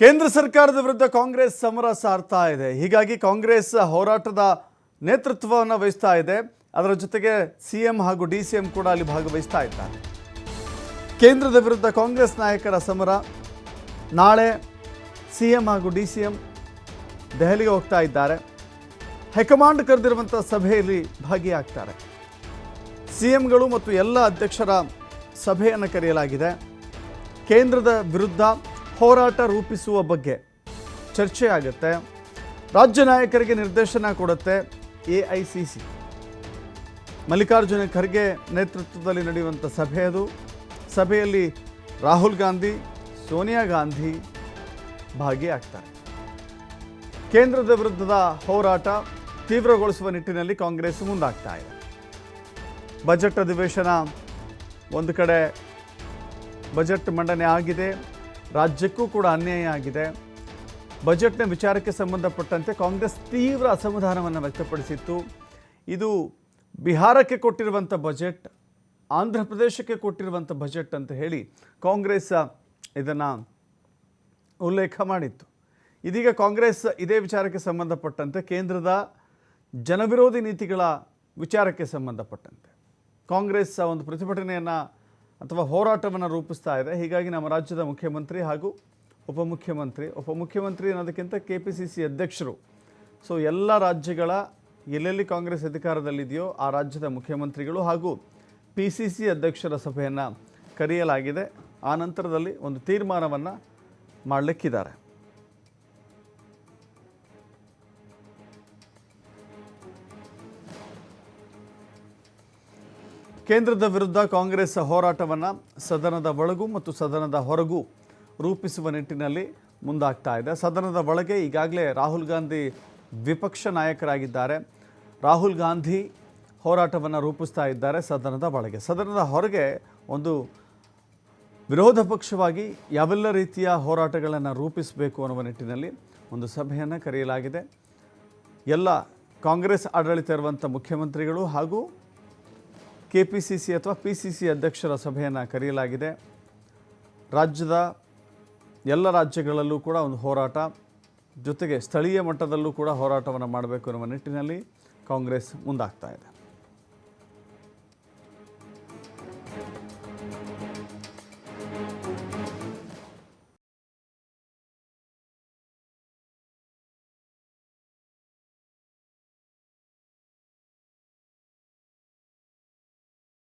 ಕೇಂದ್ರ ಸರ್ಕಾರದ ವಿರುದ್ಧ ಕಾಂಗ್ರೆಸ್ ಸಮರ ಸಾರ್ತಾ ಇದೆ. ಹೀಗಾಗಿ ಕಾಂಗ್ರೆಸ್ ಹೋರಾಟದ ನೇತೃತ್ವವನ್ನು ವಹಿಸ್ತಾ ಇದೆ. ಅದರ ಜೊತೆಗೆ ಸಿಎಂ ಹಾಗೂ ಡಿಸಿಎಂ ಕೂಡ ಅಲ್ಲಿ ಭಾಗವಹಿಸ್ತಾ ಇದ್ದಾರೆ. ಕೇಂದ್ರದ ವಿರುದ್ಧ ಕಾಂಗ್ರೆಸ್ ನಾಯಕರ ಸಮರ. ನಾಳೆ ಸಿಎಂ ಹಾಗೂ ಡಿಸಿಎಂ ದೆಹಲಿಗೆ ಹೋಗ್ತಾ ಇದ್ದಾರೆ. ಹೈಕಮಾಂಡ್ ಕರೆದಿರುವಂಥ ಸಭೆಯಲ್ಲಿ ಭಾಗಿಯಾಗ್ತಾರೆ. ಸಿಎಂಗಳು ಮತ್ತು ಎಲ್ಲ ಅಧ್ಯಕ್ಷರ ಸಭೆಯನ್ನು ಕರೆಯಲಾಗಿದೆ. ಕೇಂದ್ರದ ವಿರುದ್ಧ ಹೋರಾಟ ರೂಪಿಸುವ ಬಗ್ಗೆ ಚರ್ಚೆ ಆಗುತ್ತೆ. ರಾಜ್ಯ ನಾಯಕರಿಗೆ ನಿರ್ದೇಶನ ಕೊಡುತ್ತೆ AICC. ಮಲ್ಲಿಕಾರ್ಜುನ ಖರ್ಗೆ ನೇತೃತ್ವದಲ್ಲಿ ನಡೆಯುವಂಥ ಸಭೆ ಅದು. ಸಭೆಯಲ್ಲಿ ರಾಹುಲ್ ಗಾಂಧಿ, ಸೋನಿಯಾ ಗಾಂಧಿ ಭಾಗಿಯಾಗ್ತಾರೆ. ಕೇಂದ್ರದ ವಿರುದ್ಧದ ಹೋರಾಟ ತೀವ್ರಗೊಳಿಸುವ ನಿಟ್ಟಿನಲ್ಲಿ ಕಾಂಗ್ರೆಸ್ ಮುಂದಾಗ್ತಾ ಇದೆ. ಬಜೆಟ್ ಅಧಿವೇಶನ ಒಂದು ಕಡೆ ಬಜೆಟ್ ಮಂಡನೆ ಆಗಿದೆ. ರಾಜ್ಯಕ್ಕೂ ಕೂಡ ಅನ್ಯಾಯ ಆಗಿದೆ. ಬಜೆಟ್ನ ವಿಚಾರಕ್ಕೆ ಸಂಬಂಧಪಟ್ಟಂತೆ ಕಾಂಗ್ರೆಸ್ ತೀವ್ರ ಅಸಮಾಧಾನವನ್ನು ವ್ಯಕ್ತಪಡಿಸಿತ್ತು. ಇದು ಬಿಹಾರಕ್ಕೆ ಕೊಟ್ಟಿರುವಂಥ ಬಜೆಟ್, ಆಂಧ್ರ ಪ್ರದೇಶಕ್ಕೆ ಕೊಟ್ಟಿರುವಂಥ ಬಜೆಟ್ ಅಂತ ಹೇಳಿ ಕಾಂಗ್ರೆಸ್ ಇದನ್ನು ಉಲ್ಲೇಖ ಮಾಡಿತ್ತು. ಇದೀಗ ಕಾಂಗ್ರೆಸ್ ಇದೇ ವಿಚಾರಕ್ಕೆ ಸಂಬಂಧಪಟ್ಟಂತೆ ಕೇಂದ್ರದ ಜನವಿರೋಧಿ ನೀತಿಗಳ ವಿಚಾರಕ್ಕೆ ಸಂಬಂಧಪಟ್ಟಂತೆ ಕಾಂಗ್ರೆಸ್ ಒಂದು ಪ್ರತಿಭಟನೆಯನ್ನು ಅಥವಾ ಹೋರಾಟವನ್ನು ರೂಪಿಸ್ತಾ ಇದೆ. ಹೀಗಾಗಿ ನಮ್ಮ ರಾಜ್ಯದ ಮುಖ್ಯಮಂತ್ರಿ ಹಾಗೂ ಉಪಮುಖ್ಯಮಂತ್ರಿ ಅನ್ನೋದಕ್ಕಿಂತ KPCC ಅಧ್ಯಕ್ಷರು, ಸೊ ಎಲ್ಲ ರಾಜ್ಯಗಳ ಎಲ್ಲೆಲ್ಲಿ ಕಾಂಗ್ರೆಸ್ ಅಧಿಕಾರದಲ್ಲಿದೆಯೋ ಆ ರಾಜ್ಯದ ಮುಖ್ಯಮಂತ್ರಿಗಳು ಹಾಗೂ PCC ಅಧ್ಯಕ್ಷರ ಸಭೆಯನ್ನು ಕರೆಯಲಾಗಿದೆ. ಆ ನಂತರದಲ್ಲಿ ಒಂದು ತೀರ್ಮಾನವನ್ನು ಮಾಡಲಿಕ್ಕಿದ್ದಾರೆ. ಕೇಂದ್ರದ ವಿರುದ್ಧ ಕಾಂಗ್ರೆಸ್ ಹೋರಾಟವನ್ನು ಸದನದ ಒಳಗೂ ಮತ್ತು ಸದನದ ಹೊರಗೂ ರೂಪಿಸುವ ನಿಟ್ಟಿನಲ್ಲಿ ಮುಂದಾಗ್ತಾ ಇದೆ. ಸದನದ ಒಳಗೆ ಈಗಾಗಲೇ ರಾಹುಲ್ ಗಾಂಧಿ ವಿಪಕ್ಷ ನಾಯಕರಾಗಿದ್ದಾರೆ. ರಾಹುಲ್ ಗಾಂಧಿ ಹೋರಾಟವನ್ನು ರೂಪಿಸ್ತಾ ಇದ್ದಾರೆ ಸದನದ ಒಳಗೆ. ಸದನದ ಹೊರಗೆ ಒಂದು ವಿರೋಧ ಪಕ್ಷವಾಗಿ ಯಾವೆಲ್ಲ ರೀತಿಯ ಹೋರಾಟಗಳನ್ನು ರೂಪಿಸಬೇಕು ಅನ್ನುವ ನಿಟ್ಟಿನಲ್ಲಿ ಒಂದು ಸಭೆಯನ್ನು ಕರೆಯಲಾಗಿದೆ. ಎಲ್ಲ ಕಾಂಗ್ರೆಸ್ ಆಡಳಿತ ಇರುವಂಥ ಮುಖ್ಯಮಂತ್ರಿಗಳು ಹಾಗೂ KPCC ಅಥವಾ PCC ಅಧ್ಯಕ್ಷರ ಸಭೆಯನ್ನು ಕರೆಯಲಾಗಿದೆ. ರಾಜ್ಯದ ಎಲ್ಲ ರಾಜ್ಯಗಳಲ್ಲೂ ಕೂಡ ಒಂದು ಹೋರಾಟ, ಜೊತೆಗೆ ಸ್ಥಳೀಯ ಮಟ್ಟದಲ್ಲೂ ಕೂಡ ಹೋರಾಟವನ್ನು ಮಾಡಬೇಕು ಅನ್ನುವ ನಿಟ್ಟಿನಲ್ಲಿ ಕಾಂಗ್ರೆಸ್ ಮುಂದಾಗ್ತಾ ಇದೆ.